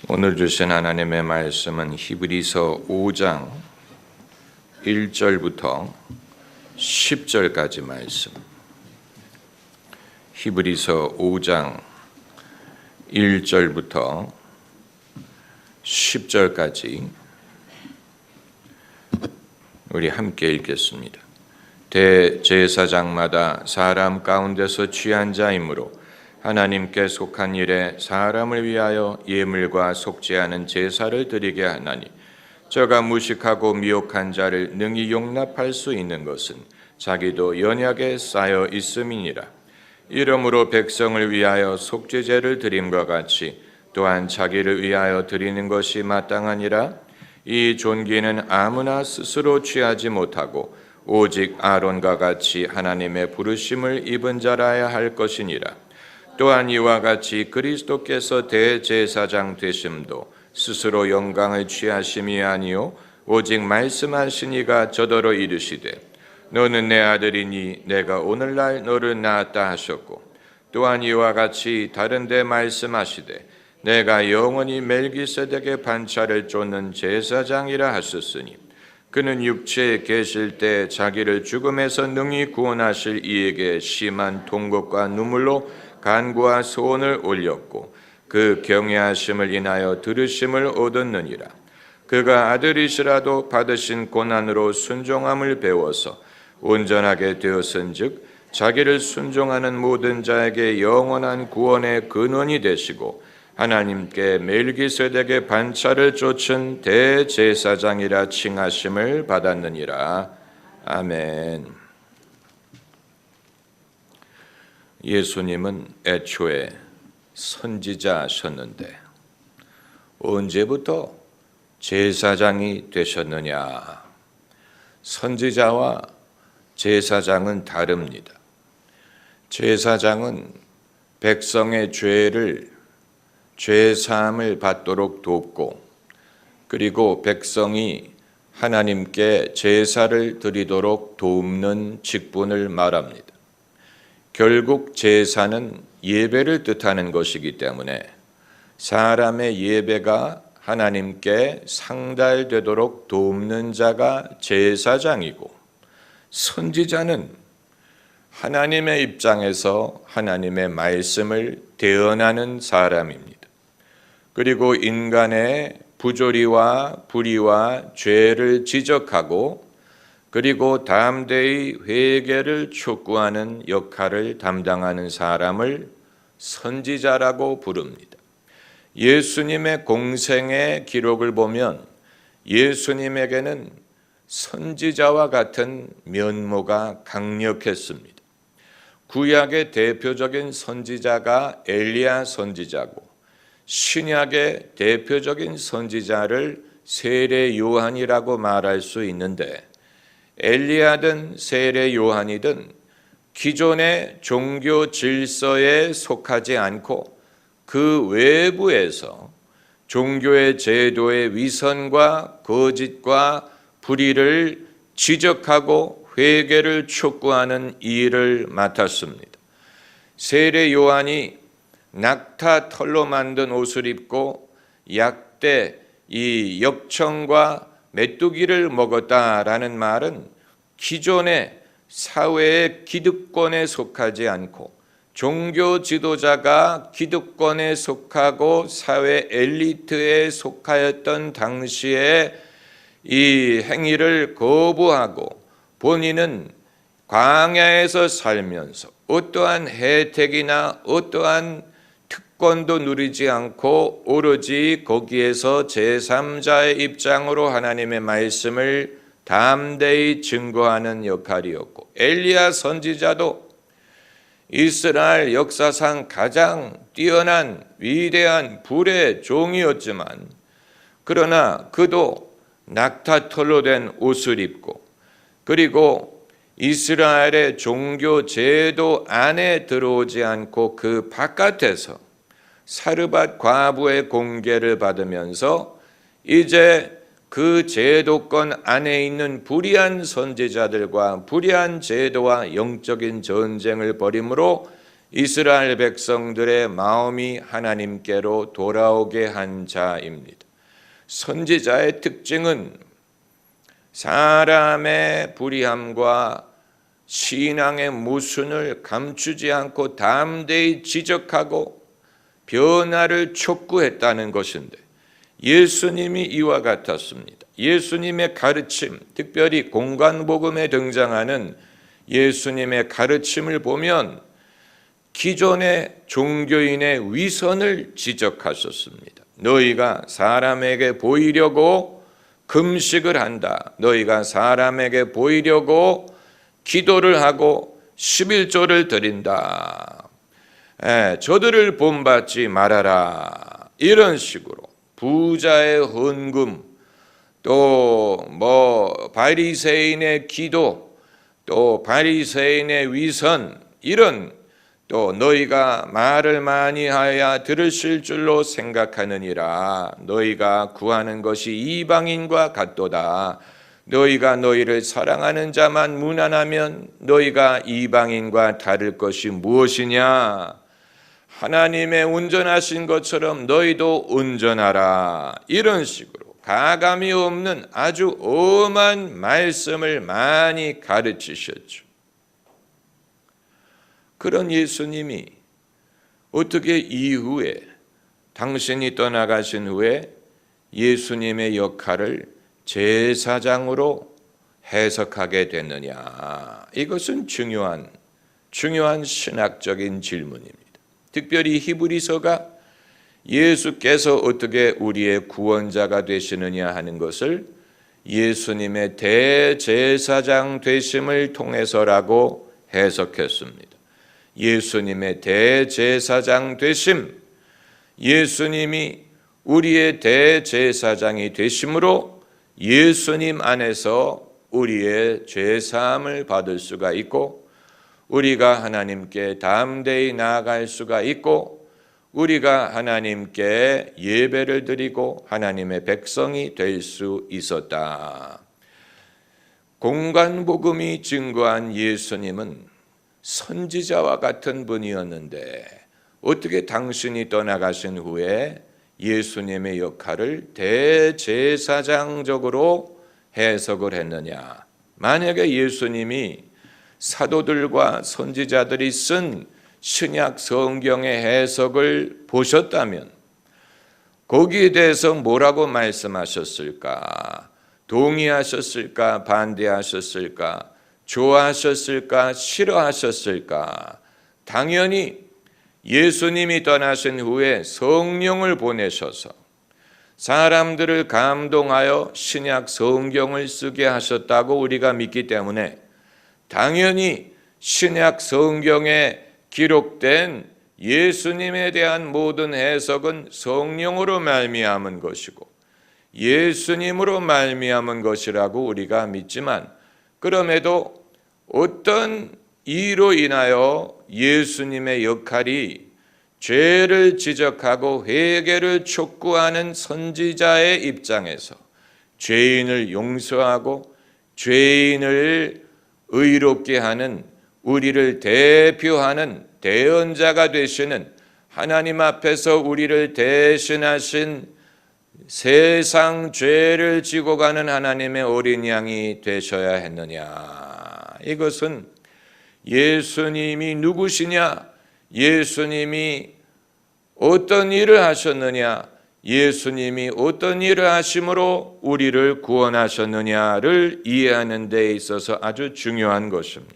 오늘 주신 하나님의 말씀은 히브리서 5장 1절부터 10절까지 말씀. 히브리서 5장 1절부터 10절까지 우리 함께 읽겠습니다. 대제사장마다 사람 가운데서 취한 자이므로 하나님께 속한 일에 사람을 위하여 예물과 속지 않은 제사를 드리게 하나니, 저가 무식하고 미혹한 자를 능히 용납할 수 있는 것은 자기도 연약에 쌓여 있음이니라. 이러므로 백성을 위하여 속죄제를 드림과 같이 또한 자기를 위하여 드리는 것이 마땅하니라. 이 존귀는 아무나 스스로 취하지 못하고 오직 아론과 같이 하나님의 부르심을 입은 자라야 할 것이니라. 또한 이와 같이 그리스도께서 대제사장 되심도 스스로 영광을 취하심이 아니요 오직 말씀하신 이가 저더러 이르시되, 너는 내 아들이니 내가 오늘날 너를 낳았다 하셨고, 또한 이와 같이 다른 데 말씀하시되, 내가 영원히 멜기세덱의 반차를 쫓는 제사장이라 하셨으니, 그는 육체에 계실 때 자기를 죽음에서 능히 구원하실 이에게 심한 통곡과 눈물로 간구와 소원을 올렸고 그 경외하심을 인하여 들으심을 얻었느니라. 그가 아들이시라도 받으신 고난으로 순종함을 배워서 온전하게 되었은즉 자기를 순종하는 모든 자에게 영원한 구원의 근원이 되시고 하나님께 멜기세덱의 반차를 쫓은 대제사장이라 칭하심을 받았느니라. 아멘. 예수님은 애초에 선지자셨는데 언제부터 제사장이 되셨느냐? 선지자와 제사장은 다릅니다. 제사장은 백성의 죄사함을 받도록 돕고, 그리고 백성이 하나님께 제사를 드리도록 돕는 직분을 말합니다. 결국 제사는 예배를 뜻하는 것이기 때문에 사람의 예배가 하나님께 상달되도록 돕는 자가 제사장이고, 선지자는 하나님의 입장에서 하나님의 말씀을 대언하는 사람입니다. 그리고 인간의 부조리와 불의와 죄를 지적하고, 그리고 담대히 회개를 촉구하는 역할을 담당하는 사람을 선지자라고 부릅니다. 예수님의 공생의 기록을 보면 예수님에게는 선지자와 같은 면모가 강력했습니다. 구약의 대표적인 선지자가 엘리야 선지자고, 신약의 대표적인 선지자를 세례 요한이라고 말할 수 있는데, 엘리야든 세례 요한이든 기존의 종교 질서에 속하지 않고 그 외부에서 종교의 제도의 위선과 거짓과 불의를 지적하고 회개를 촉구하는 일을 맡았습니다. 세례 요한이 낙타 털로 만든 옷을 입고 약대 이 역청과 메뚜기를 먹었다라는 말은 기존의 사회의 기득권에 속하지 않고 종교 지도자가 기득권에 속하고 사회 엘리트에 속하였던 당시에 이 행위를 거부하고 본인은 광야에서 살면서 어떠한 혜택이나 어떠한 특권도 누리지 않고 오로지 거기에서 제3자의 입장으로 하나님의 말씀을 담대히 증거하는 역할이었고, 엘리야 선지자도 이스라엘 역사상 가장 뛰어난 위대한 불의 종이었지만, 그러나 그도 낙타털로 된 옷을 입고, 그리고 이스라엘의 종교 제도 안에 들어오지 않고 그 바깥에서 사르밧 과부의 공개를 받으면서 이제 그 제도권 안에 있는 불의한 선지자들과 불의한 제도와 영적인 전쟁을 벌임으로 이스라엘 백성들의 마음이 하나님께로 돌아오게 한 자입니다. 선지자의 특징은 사람의 불의함과 신앙의 모순을 감추지 않고 담대히 지적하고 변화를 촉구했다는 것인데, 예수님이 이와 같았습니다. 예수님의 가르침, 특별히 공관복음에 등장하는 예수님의 가르침을 보면 기존의 종교인의 위선을 지적하셨습니다. 너희가 사람에게 보이려고 금식을 한다. 너희가 사람에게 보이려고 기도를 하고 11조를 드린다. 저들을 본받지 말아라. 이런 식으로 부자의 헌금, 또 바리새인의 기도, 또 바리새인의 위선, 이런, 또 너희가 말을 많이 하여야 들으실 줄로 생각하느니라. 너희가 구하는 것이 이방인과 같도다. 너희가 너희를 사랑하는 자만 무난하면 너희가 이방인과 다를 것이 무엇이냐? 하나님의 온전하신 것처럼 너희도 온전하라. 이런 식으로 가감이 없는 아주 엄한 말씀을 많이 가르치셨죠. 그런 예수님이 어떻게 이후에, 당신이 떠나가신 후에 예수님의 역할을 제사장으로 해석하게 됐느냐? 이것은 중요한 신학적인 질문입니다. 특별히 히브리서가 예수께서 어떻게 우리의 구원자가 되시느냐 하는 것을 예수님의 대제사장 되심을 통해서라고 해석했습니다. 예수님의 대제사장 되심, 예수님이 우리의 대제사장이 되심으로 예수님 안에서 우리의 죄사함을 받을 수가 있고, 우리가 하나님께 담대히 나아갈 수가 있고, 우리가 하나님께 예배를 드리고 하나님의 백성이 될 수 있었다. 공관복음이 증거한 예수님은 선지자와 같은 분이었는데 어떻게 당신이 떠나가신 후에 예수님의 역할을 대제사장적으로 해석을 했느냐? 만약에 예수님이 사도들과 선지자들이 쓴 신약 성경의 해석을 보셨다면 거기에 대해서 뭐라고 말씀하셨을까? 동의하셨을까? 반대하셨을까? 좋아하셨을까? 싫어하셨을까? 당연히 예수님이 떠나신 후에 성령을 보내셔서 사람들을 감동하여 신약 성경을 쓰게 하셨다고 우리가 믿기 때문에 당연히 신약 성경에 기록된 예수님에 대한 모든 해석은 성령으로 말미암은 것이고 예수님으로 말미암은 것이라고 우리가 믿지만, 그럼에도 어떤 이유로 인하여 예수님의 역할이 죄를 지적하고 회개를 촉구하는 선지자의 입장에서 죄인을 용서하고 죄인을 의롭게 하는, 우리를 대표하는 대언자가 되시는, 하나님 앞에서 우리를 대신하신 세상 죄를 지고 가는 하나님의 어린 양이 되셔야 했느냐? 이것은 예수님이 누구시냐? 예수님이 어떤 일을 하셨느냐? 예수님이 어떤 일을 하심으로 우리를 구원하셨느냐를 이해하는 데 있어서 아주 중요한 것입니다.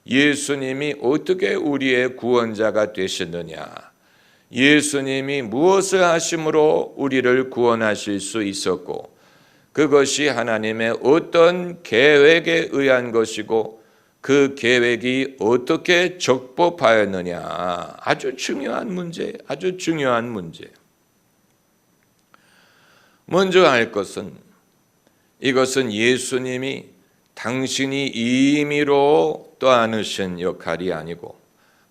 예수님이 어떻게 우리의 구원자가 되셨느냐? 예수님이 무엇을 하심으로 우리를 구원하실 수 있었고, 그것이 하나님의 어떤 계획에 의한 것이고 그 계획이 어떻게 적법하였느냐? 아주 중요한 문제, 아주 중요한 문제. 먼저 알 것은, 이것은 예수님이 당신이 임의로 떠안으신 역할이 아니고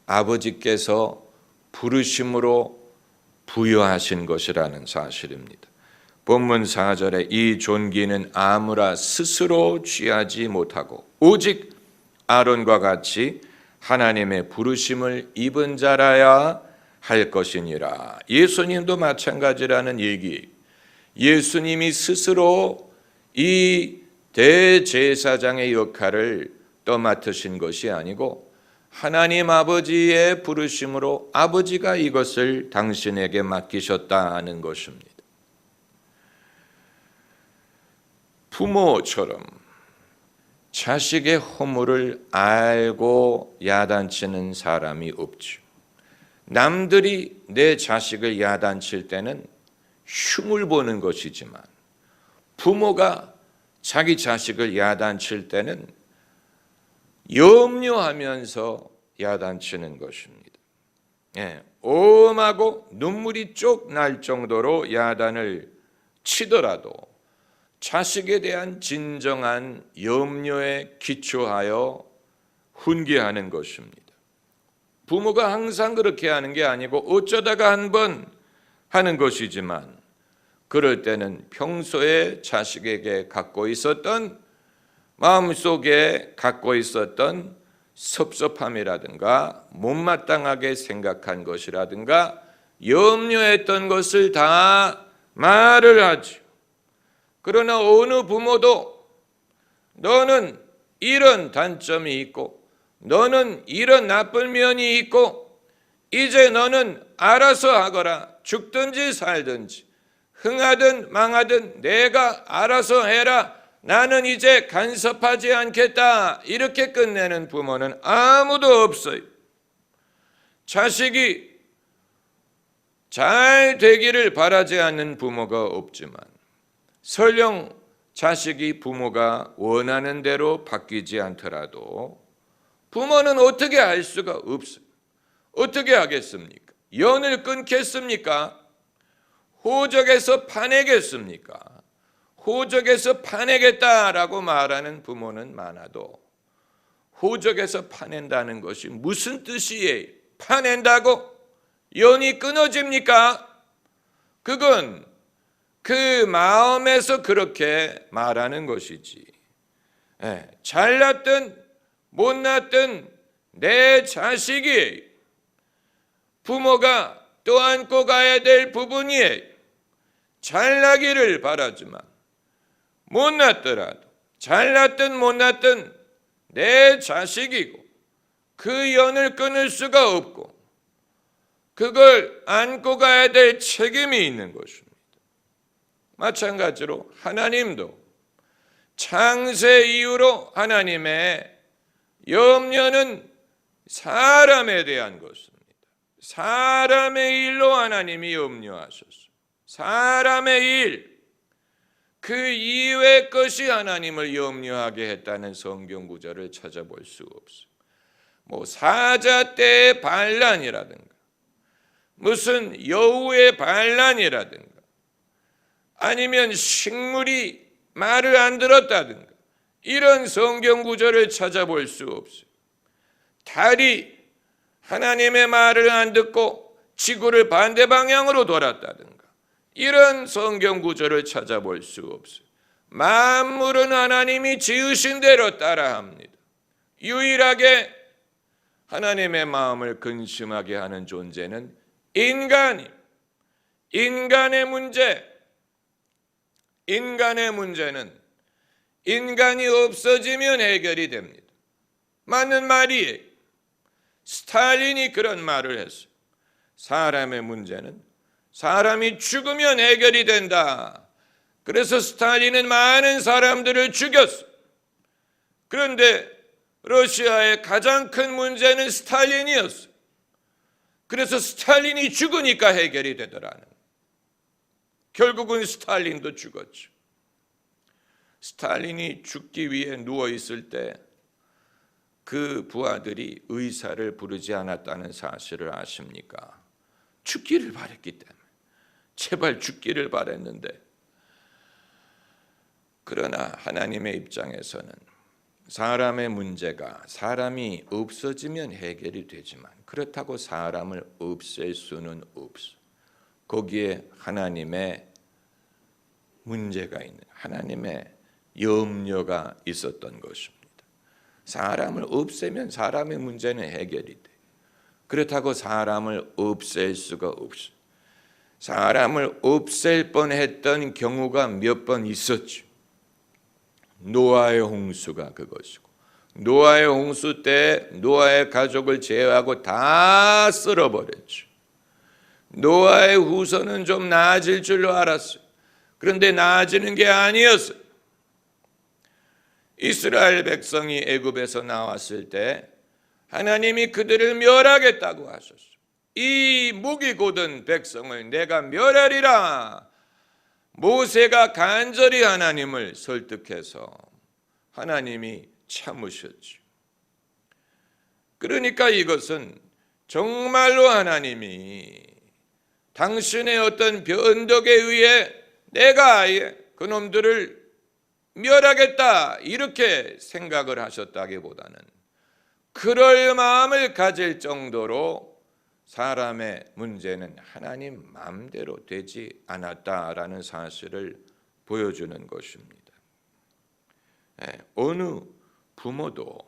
아버지께서 부르심으로 부여하신 것이라는 사실입니다. 본문 4절에 이 존귀는 아무라 스스로 취하지 못하고 오직 아론과 같이 하나님의 부르심을 입은 자라야 할 것이니라. 예수님도 마찬가지라는 얘기. 예수님이 스스로 이 대제사장의 역할을 떠맡으신 것이 아니고 하나님 아버지의 부르심으로 아버지가 이것을 당신에게 맡기셨다는 것입니다. 부모처럼 자식의 허물을 알고 야단치는 사람이 없죠. 남들이 내 자식을 야단칠 때는 흉을 보는 것이지만 부모가 자기 자식을 야단칠 때는 염려하면서 야단치는 것입니다. 오음하고 눈물이 쪽 날 정도로 야단을 치더라도 자식에 대한 진정한 염려에 기초하여 훈계하는 것입니다. 부모가 항상 그렇게 하는 게 아니고 어쩌다가 한 번 하는 것이지만 그럴 때는 평소에 자식에게 갖고 있었던 마음속에 갖고 있었던 섭섭함이라든가 못마땅하게 생각한 것이라든가 염려했던 것을 다 말을 하죠. 그러나 어느 부모도 너는 이런 단점이 있고 너는 이런 나쁜 면이 있고 이제 너는 알아서 하거라. 죽든지 살든지 흥하든 망하든 내가 알아서 해라. 나는 이제 간섭하지 않겠다. 이렇게 끝내는 부모는 아무도 없어요. 자식이 잘 되기를 바라지 않는 부모가 없지만 설령 자식이 부모가 원하는 대로 바뀌지 않더라도 부모는 어떻게 할 수가 없어요. 어떻게 하겠습니까? 연을 끊겠습니까? 호적에서 파내겠습니까? 호적에서 파내겠다라고 말하는 부모는 많아도 호적에서 파낸다는 것이 무슨 뜻이에요? 파낸다고 연이 끊어집니까? 그건 그 마음에서 그렇게 말하는 것이지. 잘났든 못났든 내 자식이 부모가 떠안고 가야 될 부분이에요. 잘나기를 바라지만 못났더라도 잘났든 못났든 내 자식이고 그 연을 끊을 수가 없고 그걸 안고 가야 될 책임이 있는 것입니다. 마찬가지로 하나님도 창세 이후로 하나님의 염려는 사람에 대한 것입니다. 사람의 일로 하나님이 염려하셨습니다. 사람의 일, 그 이외의 것이 하나님을 염려하게 했다는 성경 구절을 찾아볼 수 없어요. 뭐 사자 때의 반란이라든가 무슨 여우의 반란이라든가 아니면 식물이 말을 안 들었다든가 이런 성경 구절을 찾아볼 수 없어요. 달이 하나님의 말을 안 듣고 지구를 반대 방향으로 돌았다든가 이런 성경 구절을 찾아볼 수 없어요. 만물은 하나님이 지으신 대로 따라합니다. 유일하게 하나님의 마음을 근심하게 하는 존재는 인간이. 인간의 문제는 인간이 없어지면 해결이 됩니다. 맞는 말이에요. 스탈린이 그런 말을 했어요. 사람의 문제는 사람이 죽으면 해결이 된다. 그래서 스탈린은 많은 사람들을 죽였어요. 그런데 러시아의 가장 큰 문제는 스탈린이었어요. 그래서 스탈린이 죽으니까 해결이 되더라는. 결국은 스탈린도 죽었죠. 스탈린이 죽기 위해 누워 있을 때 그 부하들이 의사를 부르지 않았다는 사실을 아십니까? 죽기를 바랬기 때문에. 제발 죽기를 바랬는데. 그러나 하나님의 입장에서는 사람의 문제가 사람이 없어지면 해결이 되지만 그렇다고 사람을 없앨 수는 없어. 거기에 하나님의 문제가 있는 하나님의 염려가 있었던 것입니다. 사람을 없애면 사람의 문제는 해결이 돼. 그렇다고 사람을 없앨 수가 없어. 사람을 없앨 뻔했던 경우가 몇 번 있었죠. 노아의 홍수가 그것이고, 노아의 홍수 때 노아의 가족을 제외하고 다 쓸어버렸죠. 노아의 후손은 좀 나아질 줄로 알았어요. 그런데 나아지는 게 아니었어요. 이스라엘 백성이 애굽에서 나왔을 때 하나님이 그들을 멸하겠다고 하셨어요. 이 목이 곧은 백성을 내가 멸하리라. 모세가 간절히 하나님을 설득해서 하나님이 참으셨죠. 그러니까 이것은 정말로 하나님이 당신의 어떤 변덕에 의해 내가 아예 그놈들을 멸하겠다 이렇게 생각을 하셨다기보다는 그럴 마음을 가질 정도로 사람의 문제는 하나님 마음대로 되지 않았다라는 사실을 보여주는 것입니다. 어느 부모도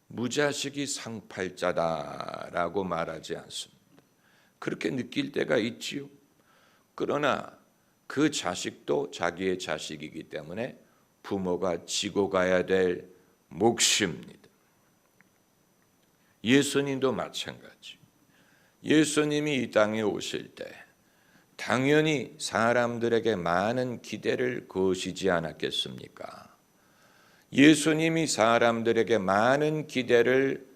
무자식이 상팔자다라고 말하지 않습니다. 그렇게 느낄 때가 있지요. 그러나 그 자식도 자기의 자식이기 때문에 부모가 지고 가야 될 몫입니다. 예수님도 마찬가지. 예수님이 이 땅에 오실 때 당연히 사람들에게 많은 기대를 거시지 않았겠습니까? 예수님이 사람들에게 많은 기대를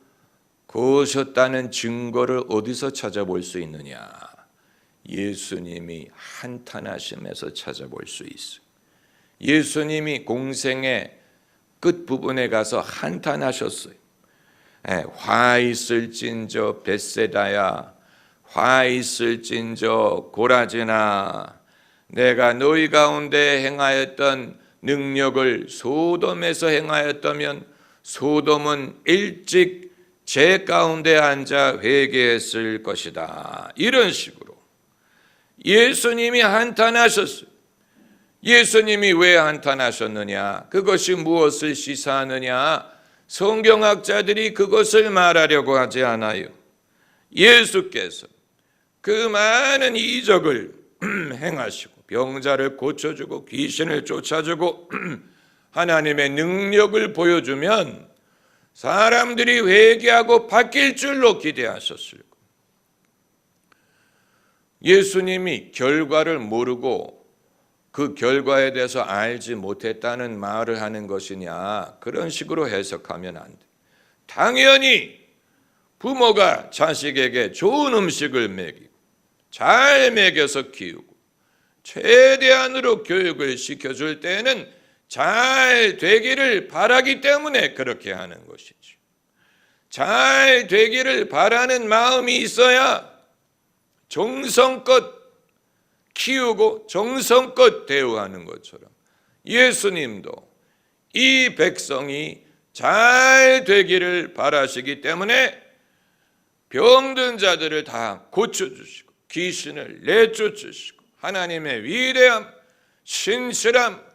거셨다는 증거를 어디서 찾아볼 수 있느냐? 예수님이 한탄하심에서 찾아볼 수 있어요. 예수님이 공생의 끝부분에 가서 한탄하셨어요. 화 있을진저 벳세다야, 화 있을진저 고라지나, 내가 너희 가운데 행하였던 능력을 소돔에서 행하였다면 소돔은 일찍 제 가운데 앉아 회개했을 것이다. 이런 식으로 예수님이 한탄하셨어요. 예수님이 왜 한탄하셨느냐? 그것이 무엇을 시사하느냐? 성경학자들이 그것을 말하려고 하지 않아요. 예수께서 그 많은 이적을 행하시고 병자를 고쳐주고 귀신을 쫓아주고 하나님의 능력을 보여주면 사람들이 회개하고 바뀔 줄로 기대하셨을 거예요. 예수님이 결과를 모르고 그 결과에 대해서 알지 못했다는 말을 하는 것이냐, 그런 식으로 해석하면 안 돼. 당연히 부모가 자식에게 좋은 음식을 먹이고 잘 먹여서 키우고 최대한으로 교육을 시켜줄 때는 잘 되기를 바라기 때문에 그렇게 하는 것이죠. 잘 되기를 바라는 마음이 있어야 정성껏 키우고 정성껏 대우하는 것처럼 예수님도 이 백성이 잘 되기를 바라시기 때문에 병든 자들을 다 고쳐주시고 귀신을 내쫓으시고 하나님의 위대함, 신실함,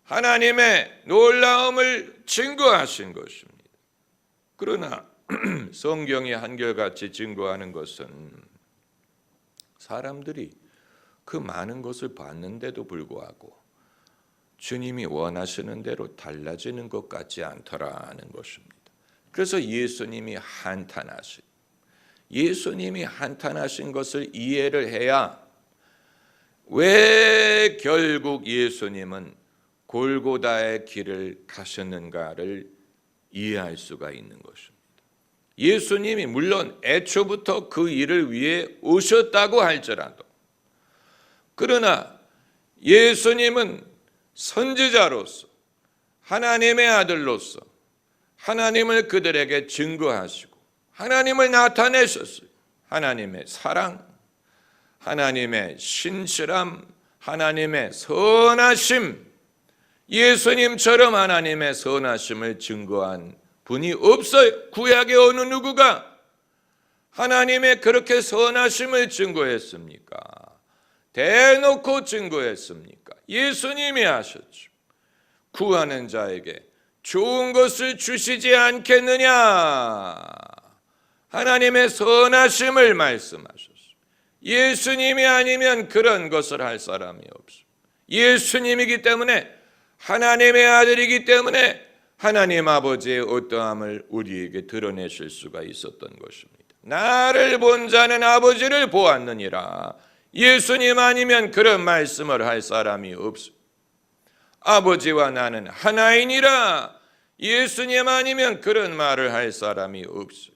하나님의 놀라움을 증거하신 것입니다. 그러나 성경이 한결같이 증거하는 것은 사람들이 그 많은 것을 봤는데도 불구하고 주님이 원하시는 대로 달라지는 것 같지 않더라는 것입니다. 그래서 예수님이 한탄하신 것을 이해를 해야 왜 결국 예수님은 골고다의 길을 가셨는가를 이해할 수가 있는 것입니다. 예수님이 물론 애초부터 그 일을 위해 오셨다고 할지라도, 그러나 예수님은 선지자로서 하나님의 아들로서 하나님을 그들에게 증거하시고 하나님을 나타내셨어요. 하나님의 사랑, 하나님의 신실함, 하나님의 선하심, 예수님처럼 하나님의 선하심을 증거한 분이 없어요. 구약의 어느 누구가 하나님의 그렇게 선하심을 증거했습니까? 대놓고 증거했습니까? 예수님이 하셨죠. 구하는 자에게 좋은 것을 주시지 않겠느냐? 하나님의 선하심을 말씀하셨어요. 예수님이 아니면 그런 것을 할 사람이 없어요. 예수님이기 때문에, 하나님의 아들이기 때문에 하나님 아버지의 어떠함을 우리에게 드러내실 수가 있었던 것입니다. 나를 본 자는 아버지를 보았느니라. 예수님 아니면 그런 말씀을 할 사람이 없어요. 아버지와 나는 하나이니라. 예수님 아니면 그런 말을 할 사람이 없어요.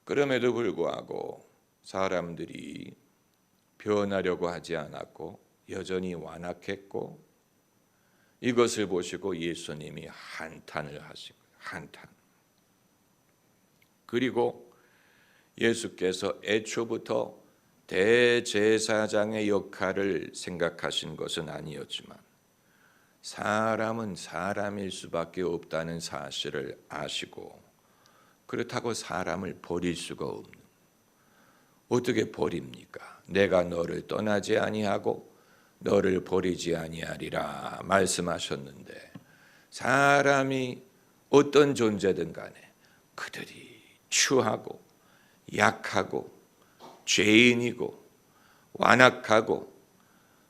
그럼에도 불구하고 사람들이 변하려고 하지 않았고 여전히 완악했고, 이것을 보시고 예수님이 한탄을 하신 거예요. 한탄. 그리고 예수께서 애초부터 대제사장의 역할을 생각하신 것은 아니었지만 사람은 사람일 수밖에 없다는 사실을 아시고, 그렇다고 사람을 버릴 수가 없는, 어떻게 버립니까? 내가 너를 떠나지 아니하고 너를 버리지 아니하리라 말씀하셨는데, 사람이 어떤 존재든 간에 그들이 추하고 약하고 죄인이고 완악하고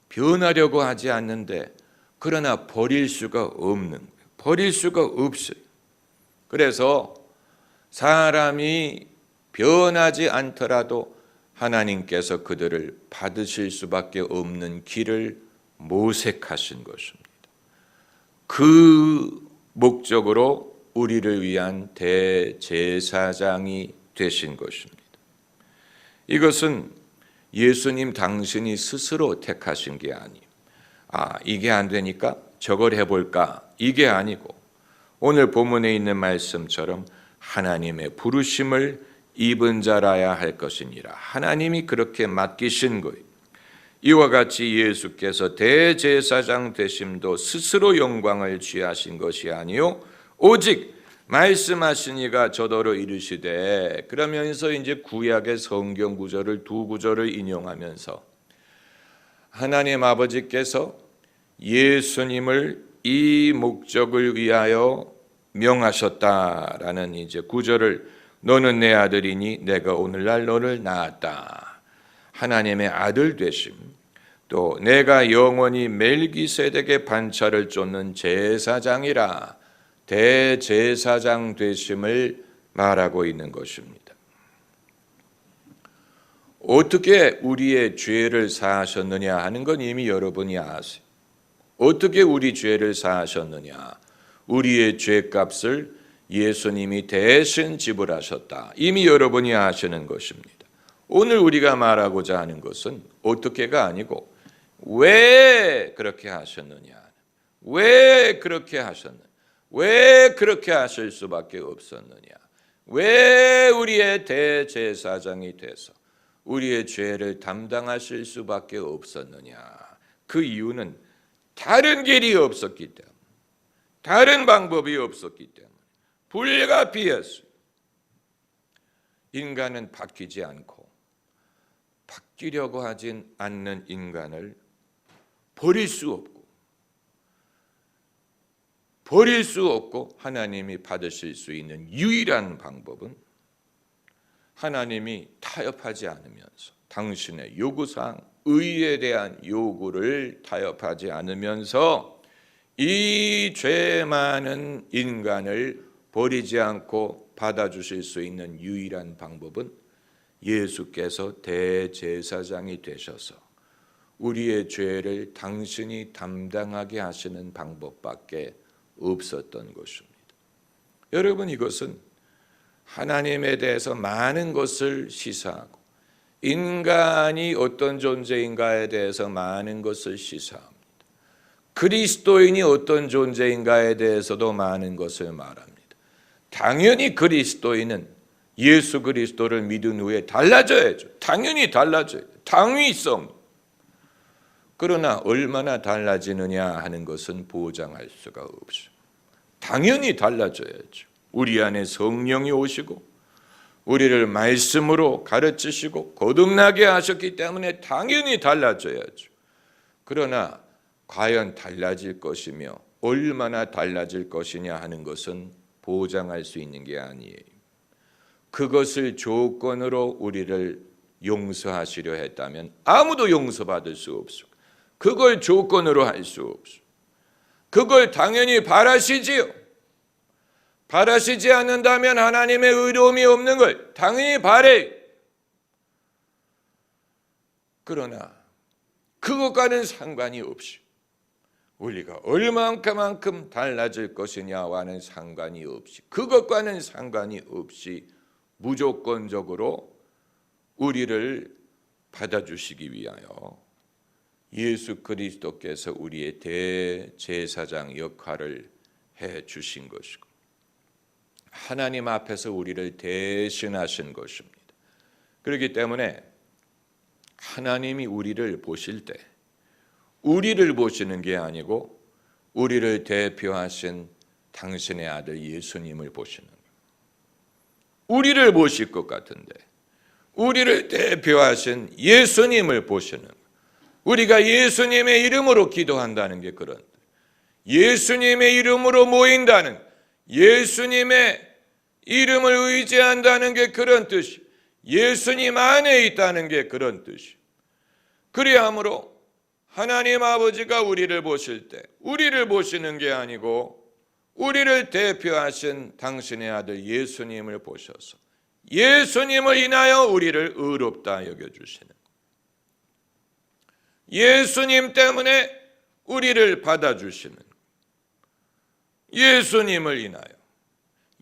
변하려고 하지 않는데, 그러나 버릴 수가 없는, 버릴 수가 없어요. 그래서 사람이 변하지 않더라도 하나님께서 그들을 받으실 수밖에 없는 길을 모색하신 것입니다. 그 목적으로 우리를 위한 대제사장이 되신 것입니다. 이것은 예수님 당신이 스스로 택하신 게 아니에요. 이게 안 되니까 저걸 해볼까, 이게 아니고 오늘 본문에 있는 말씀처럼 하나님의 부르심을 입은 자라야 할 것이니라. 하나님이 그렇게 맡기신 거예요. 이와 같이 예수께서 대제사장 되심도 스스로 영광을 취하신 것이 아니요 오직 말씀하신 이가 저더러 이르시되, 그러면서 이제 구약의 성경 구절을 두 구절을 인용하면서 하나님 아버지께서 예수님을 이 목적을 위하여 명하셨다라는 이제 구절을, 너는 내 아들이니 내가 오늘날 너를 낳았다. 하나님의 아들 되심, 또 내가 영원히 멜기세덱의 반차를 쫓는 제사장이라 대제사장 되심을 말하고 있는 것입니다. 어떻게 우리의 죄를 사하셨느냐 하는 건 이미 여러분이 아세요. 어떻게 우리 죄를 사하셨느냐? 우리의 죄값을 예수님이 대신 지불하셨다. 이미 여러분이 아시는 것입니다. 오늘 우리가 말하고자 하는 것은 어떻게가 아니고 왜 그렇게 하셨느냐, 왜 그렇게 하셨느냐, 왜 그렇게 하실 수밖에 없었느냐, 왜 우리의 대제사장이 돼서 우리의 죄를 담당하실 수밖에 없었느냐. 그 이유는 다른 길이 없었기 때문에, 다른 방법이 없었기 때문에 불가피했어요. 인간은 바뀌지 않고 바뀌려고 하진 않는 인간을 버릴 수 없고 하나님이 받으실 수 있는 유일한 방법은 하나님이 타협하지 않으면서, 당신의 요구사항, 의에 대한 요구를 타협하지 않으면서 이 죄 많은 인간을 버리지 않고 받아주실 수 있는 유일한 방법은 예수께서 대제사장이 되셔서 우리의 죄를 당신이 담당하게 하시는 방법밖에 없었던 것입니다. 여러분, 이것은 하나님에 대해서 많은 것을 시사하고 인간이 어떤 존재인가에 대해서 많은 것을 시사합니다. 그리스도인이 어떤 존재인가에 대해서도 많은 것을 말합니다. 당연히 그리스도인은 예수 그리스도를 믿은 후에 달라져야죠. 당연히 달라져요. 당위성. 그러나 얼마나 달라지느냐 하는 것은 보장할 수가 없어요. 당연히 달라져야죠. 우리 안에 성령이 오시고 우리를 말씀으로 가르치시고 거듭나게 하셨기 때문에 당연히 달라져야죠. 그러나 과연 달라질 것이며 얼마나 달라질 것이냐 하는 것은 보장할 수 있는 게 아니에요. 그것을 조건으로 우리를 용서하시려 했다면 아무도 용서받을 수 없어. 그걸 조건으로 할 수 없어. 그걸 당연히 바라시지요. 바라시지 않는다면 하나님의 의로움이 없는 걸 당연히 바래. 그러나 그것과는 상관이 없이 우리가 얼마만큼 달라질 것이냐와는 상관이 없이, 그것과는 상관이 없이 무조건적으로 우리를 받아주시기 위하여 예수 그리스도께서 우리의 대제사장 역할을 해주신 것이고 하나님 앞에서 우리를 대신하신 것입니다. 그렇기 때문에 하나님이 우리를 보실 때 우리를 보시는 게 아니고 우리를 대표하신 당신의 아들 예수님을 보시는 거예요. 우리를 보실 것 같은데 우리를 대표하신 예수님을 보시는 거예요. 우리가 예수님의 이름으로 기도한다는 게 그런, 예수님의 이름으로 모인다는, 예수님의 이름을 의지한다는 게 그런 뜻이, 예수님 안에 있다는 게 그런 뜻이. 그리하므로 하나님 아버지가 우리를 보실 때 우리를 보시는 게 아니고 우리를 대표하신 당신의 아들 예수님을 보셔서 예수님을 인하여 우리를 의롭다 여겨주시는, 예수님 때문에 우리를 받아주시는, 예수님을 인하여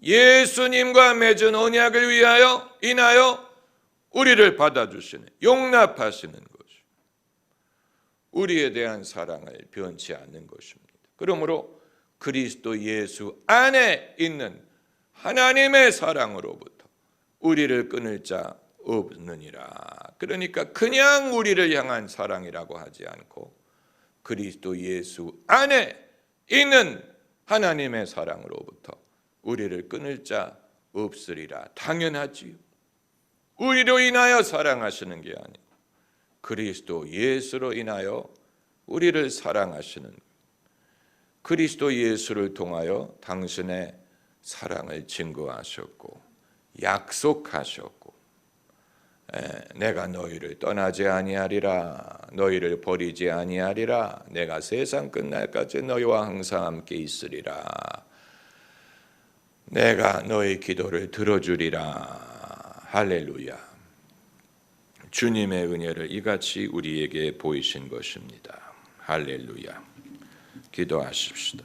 예수님과 맺은 언약을 인하여 우리를 받아주시는, 용납하시는 것이 우리에 대한 사랑을 변치 않는 것입니다. 그러므로 그리스도 예수 안에 있는 하나님의 사랑으로부터 우리를 끊을 자 없느니라. 그러니까 그냥 우리를 향한 사랑이라고 하지 않고 그리스도 예수 안에 있는 하나님의 사랑으로부터 우리를 끊을 자 없으리라. 당연하지요. 우리로 인하여 사랑하시는 게 아니고 그리스도 예수로 인하여 우리를 사랑하시는, 그리스도 예수를 통하여 당신의 사랑을 증거하셨고 약속하셨고, 내가 너희를 떠나지 아니하리라, 너희를 버리지 아니하리라, 내가 세상 끝날까지 너희와 항상 함께 있으리라, 내가 너희 기도를 들어주리라. 할렐루야. 주님의 은혜를 이같이 우리에게 보이신 것입니다. 할렐루야. 기도하십시다.